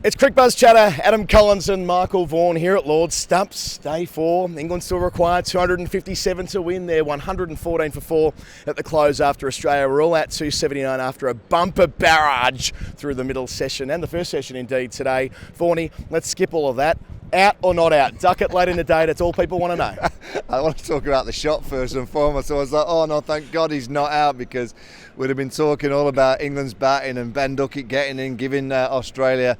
It's Cricbuzz Chatter, Adam Collins and Michael Vaughan here at Lord's. Stumps, day 4. England still required 257 to win. They're 114 for 4 at the close after Australia were all at 279 after a bumper barrage through the middle session and the first session indeed today. Vaughanie, let's skip all of that. Out or not out? Duck it late in the day, that's all people want to know. I want to talk about the shot first and foremost. So I was like, oh no, thank God he's not out, because we'd have been talking all about England's batting and Ben Duckett getting in, giving Australia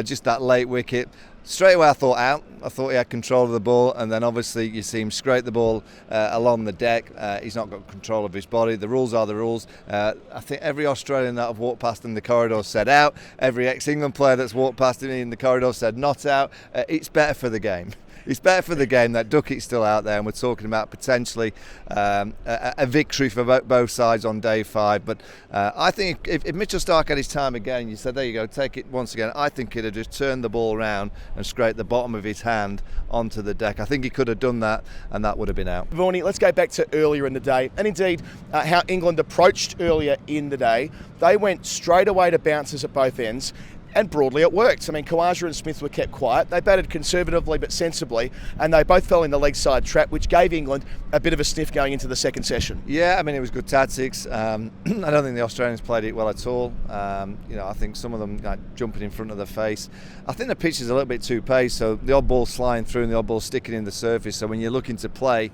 just that late wicket. Straight away I thought out. I thought he had control of the ball, and then obviously you see him scrape the ball along the deck. He's not got control of his body. The rules are the rules. I think every Australian that I've walked past in the corridor said out. Every ex-England player that's walked past me in the corridor said not out. It's better for the game. It's better for the game that Duckett's still out there, and we're talking about potentially a victory for both sides on day 5. But I think if Mitchell Starc had his time again, you said, there you go, take it once again, I think he'd have just turned the ball around and scraped the bottom of his hand onto the deck. I think he could have done that, and that would have been out. Vaughanie, let's go back to earlier in the day, and indeed how England approached earlier in the day. They went straight away to bounces at both ends. And broadly it worked. I mean, Khawaja and Smith were kept quiet. They batted conservatively but sensibly, and they both fell in the leg side trap, which gave England a bit of a sniff going into the second session. Yeah, I mean, it was good tactics. I don't think the Australians played it well at all. I think some of them jumping in front of the face. I think the pitch is a little bit too paced, so the odd ball sliding through and the odd ball sticking in the surface. So when you're looking to play,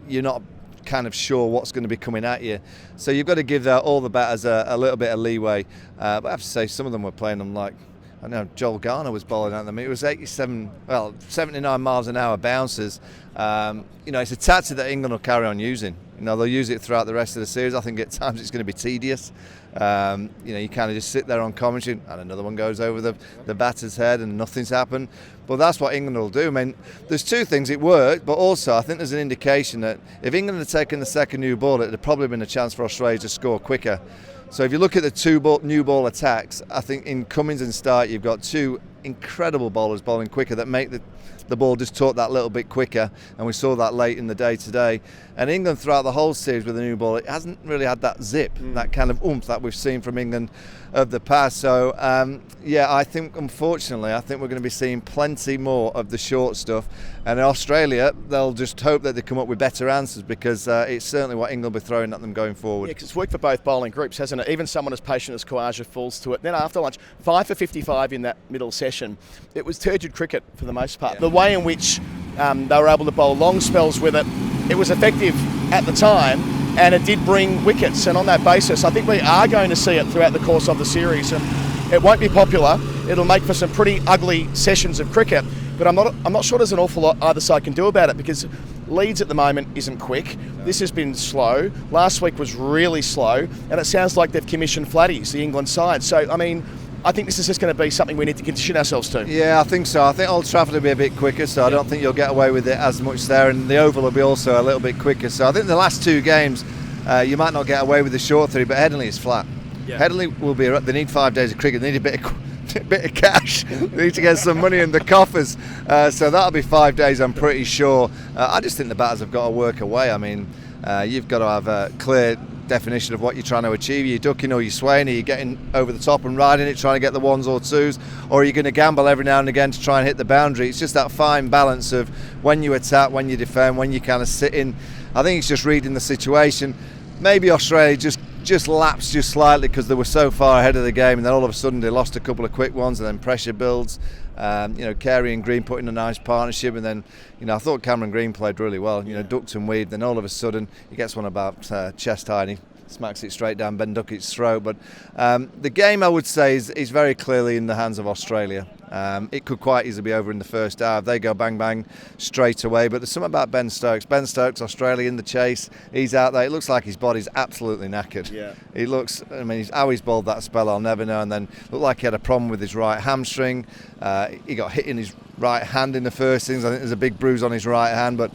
you're not kind of sure what's going to be coming at you, so you've got to give all the batters a little bit of leeway, but I have to say some of them were playing them like, I know Joel Garner was bowling at them. It was 79 miles an hour bounces. It's a tactic that England will carry on using. They'll use it throughout the rest of the series. I think at times it's going to be tedious. You kind of just sit there on commentary and another one goes over the batter's head and nothing's happened. But that's what England will do. I mean, there's two things. It worked, but also I think there's an indication that if England had taken the second new ball, it would have probably been a chance for Australia to score quicker. So if you look at the new ball attacks, I think in Cummins and Starc you've got two incredible bowlers bowling quicker that make the ball just talk that little bit quicker, and we saw that late in the day today. And England throughout the whole series with the new ball, it hasn't really had that zip, that kind of oomph that we've seen from England of the past. So I think unfortunately we're going to be seeing plenty more of the short stuff, and in Australia they'll just hope that they come up with better answers, because it's certainly what England will be throwing at them going forward. Yeah, because it's worked for both bowling groups, hasn't it? Even someone as patient as Khawaja falls to it. Then after lunch, 5 for 55 in that middle session. It was turgid cricket for the most part. The way in which they were able to bowl long spells with it was effective at the time, and it did bring wickets. And on that basis, I think we are going to see it throughout the course of the series. And it won't be popular. It'll make for some pretty ugly sessions of cricket. But I'm not sure there's an awful lot either side can do about it, because Leeds at the moment isn't quick. This has been slow. Last week was really slow, and it sounds like they've commissioned flatties, the England side. So, I mean, I think this is just going to be something we need to condition ourselves to. Yeah, I think so. I think Old Trafford will be a bit quicker, so I don't think you'll get away with it as much there, and the Oval will be also a little bit quicker. So I think the last two games, you might not get away with the short three, but Headingley is flat. Yeah. Headingley will be. They need 5 days of cricket. They need a bit of cash. They need to get some money in the coffers. So that'll be 5 days, I'm pretty sure. I just think the batters have got to work away. I mean, you've got to have a clear definition of what you're trying to achieve. Are you ducking or are you swaying? Are you getting over the top and riding it, trying to get the ones or twos? Or are you going to gamble every now and again to try and hit the boundary? It's just that fine balance of when you attack, when you defend, when you kind of sit in. I think it's just reading the situation. Maybe Australia just lapsed just slightly because they were so far ahead of the game, and then all of a sudden they lost a couple of quick ones, and then pressure builds. Carey and Green put in a nice partnership, and then I thought Cameron Green played really well. Ducked and weaved. Then all of a sudden he gets one about chest high, and he smacks it straight down Ben Duckett's throat. But the game, I would say, is very clearly in the hands of Australia. It could quite easily be over in the first half. They go bang bang straight away, but there's something about Ben Stokes. Ben Stokes, Australia in the chase. He's out there. It looks like his body's absolutely knackered. Yeah. He looks. I mean, how he's bowled that spell, I'll never know. And then looked like he had a problem with his right hamstring. He got hit in his right hand in the first innings. I think there's a big bruise on his right hand, but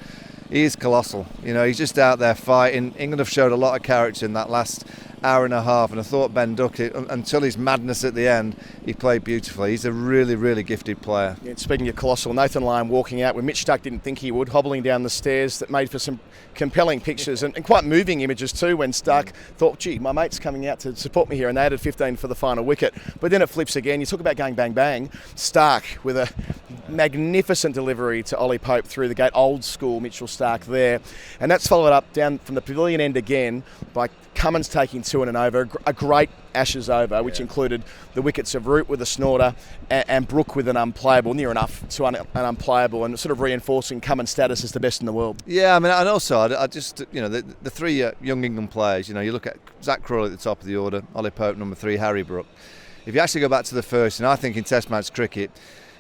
he is colossal. He's just out there fighting. England have showed a lot of character in that last hour and a half, and I thought Ben Duckett, until his madness at the end, he played beautifully. He's a really, really gifted player. Yeah, speaking of colossal, Nathan Lyon walking out when Mitch Duck didn't think he would, hobbling down the stairs, that made for some compelling pictures and quite moving images too, when Stark thought, gee, my mate's coming out to support me here, and they added 15 for the final wicket. But then it flips again. You talk about going bang bang. Stark with a magnificent delivery to Ollie Pope through the gate, old school Mitchell Stark there, and that's followed up down from the pavilion end again by Cummins taking 2 and an over, a great Ashes over, which included the wickets of Root with a snorter and Brook with an unplayable, near enough to an unplayable, and sort of reinforcing Cummins' status as the best in the world. Yeah, I mean, and also I just, you know, the three young England players, you know, you look at Zach Crawley at the top of the order, Ollie Pope number 3, Harry Brook. If you actually go back to the first, and I think in Test match cricket,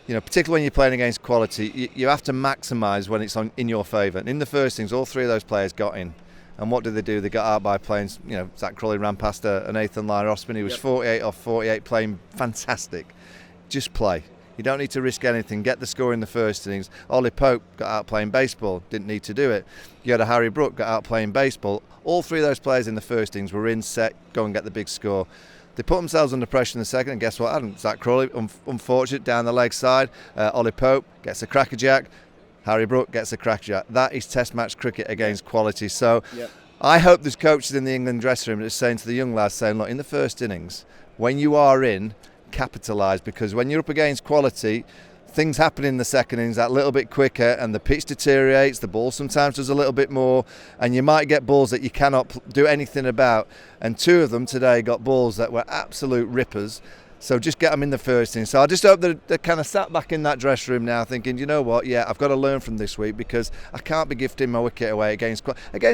you know, particularly when you're playing against quality, you have to maximise when it's in your favour. And in the first innings, all 3 of those players got in. And what did they do? They got out by playing, you know, Zach Crawley ran past a Nathan Lyon off spin. He was 48 off 48, playing fantastic. Just play. You don't need to risk anything. Get the score in the first innings. Ollie Pope got out playing baseball. Didn't need to do it. You had a Harry Brook got out playing baseball. All 3 of those players in the first innings were in, set, go and get the big score. They put themselves under pressure in the second, and guess what? Zach Crawley, unfortunate, down the leg side. Ollie Pope gets a crackerjack. Harry Brook gets a crackerjack. That is Test match cricket against quality. So I hope there's coaches in the England dressing room that are saying to the young lads, saying, look, in the first innings, when you are in, capitalise, because when you're up against quality, things happen in the second innings that little bit quicker, and the pitch deteriorates, the ball sometimes does a little bit more, and you might get balls that you cannot do anything about. And 2 of them today got balls that were absolute rippers. So just get them in the first inning. So I just hope that they're kind of sat back in that dressing room now thinking, you know what, yeah, I've got to learn from this week, because I can't be gifting my wicket away against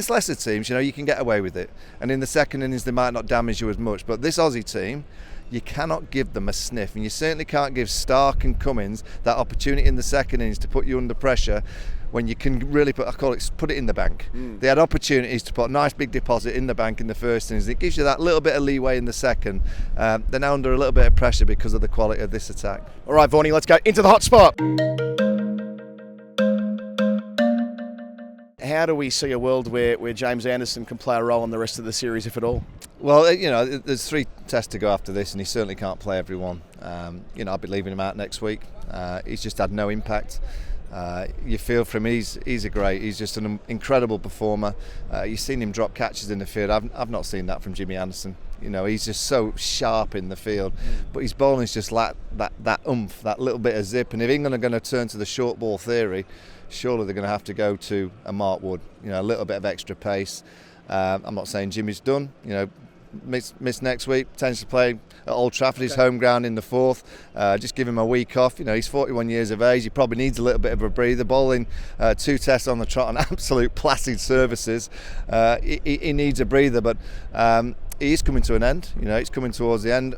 lesser teams. You know, you can get away with it. And in the second innings, they might not damage you as much. But this Aussie team, you cannot give them a sniff. And you certainly can't give Stark and Cummins that opportunity in the second innings to put you under pressure, when you can really put it in the bank. They had opportunities to put a nice big deposit in the bank in the first innings. It gives you that little bit of leeway in the second. They're now under a little bit of pressure because of the quality of this attack. All right, Vaughanie, let's go into the hot spot. How do we see a world where James Anderson can play a role in the rest of the series, if at all? Well, you know, there's 3 tests to go after this, and he certainly can't play every one. You know, I'll be leaving him out next week. He's just had no impact. You feel for him, he's just an incredible performer. You've seen him drop catches in the field. I've not seen that from Jimmy Anderson. You know, he's just so sharp in the field, but his bowling's just like that oomph, that little bit of zip. And if England are going to turn to the short ball theory, surely they're going to have to go to a Mark Wood, you know, a little bit of extra pace. I'm not saying Jimmy's done, you know, miss next week, potentially play at Old Trafford, his home ground, in the 4th. Just give him a week off. You know, he's 41 years of age. He probably needs a little bit of a breather. Bowling 2 tests on the trot on absolute placid surfaces. He needs a breather, but he is coming to an end. You know, it's coming towards the end.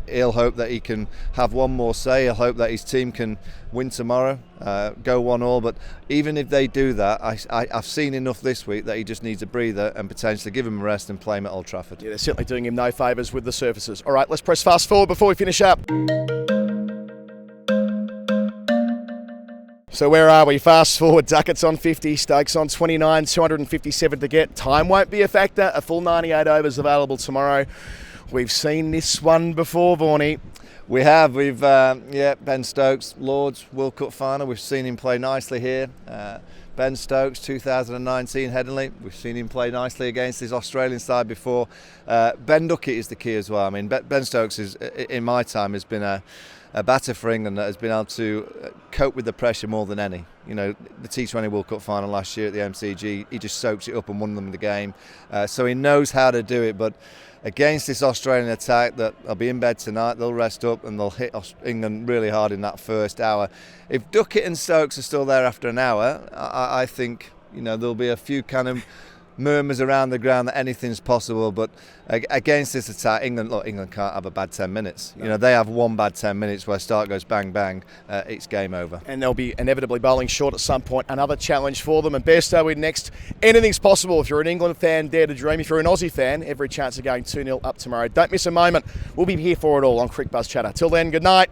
He'll hope that he can have one more say. He'll hope that his team can win tomorrow, go 1-1. But even if they do that, I've seen enough this week that he just needs a breather and potentially give him a rest and play him at Old Trafford. Yeah, they're certainly doing him no favours with the surfaces. All right, let's press fast forward before we finish up. So where are we? Fast forward, Duckett's on 50, Stokes on 29, 257 to get. Time won't be a factor. A full 98 overs available tomorrow. We've seen this one before, Vaughanie. We have. Ben Stokes, Lords World Cup final. We've seen him play nicely here. Ben Stokes, 2019 Headingley. We've seen him play nicely against his Australian side before. Ben Duckett is the key as well. I mean, Ben Stokes is, in my time, has been a batter for England that has been able to cope with the pressure more than any. You know, the T20 World Cup final last year at the MCG, he just soaks it up and won them the game. So he knows how to do it, but against this Australian attack, that they'll be in bed tonight, they'll rest up and they'll hit England really hard in that first hour. If Duckett and Stokes are still there after an hour, I think, you know, there'll be a few kind of murmurs around the ground that anything's possible. But against this attack, England can't have a bad 10 minutes. No. You know, they have one bad 10 minutes where Stark goes bang bang, it's game over. And they'll be inevitably bowling short at some point. Another challenge for them. And Bairstow in next. Anything's possible. If you're an England fan, dare to dream. If you're an Aussie fan, every chance of going 2-0 up tomorrow. Don't miss a moment. We'll be here for it all on Cricbuzz Chatter. Till then, good night.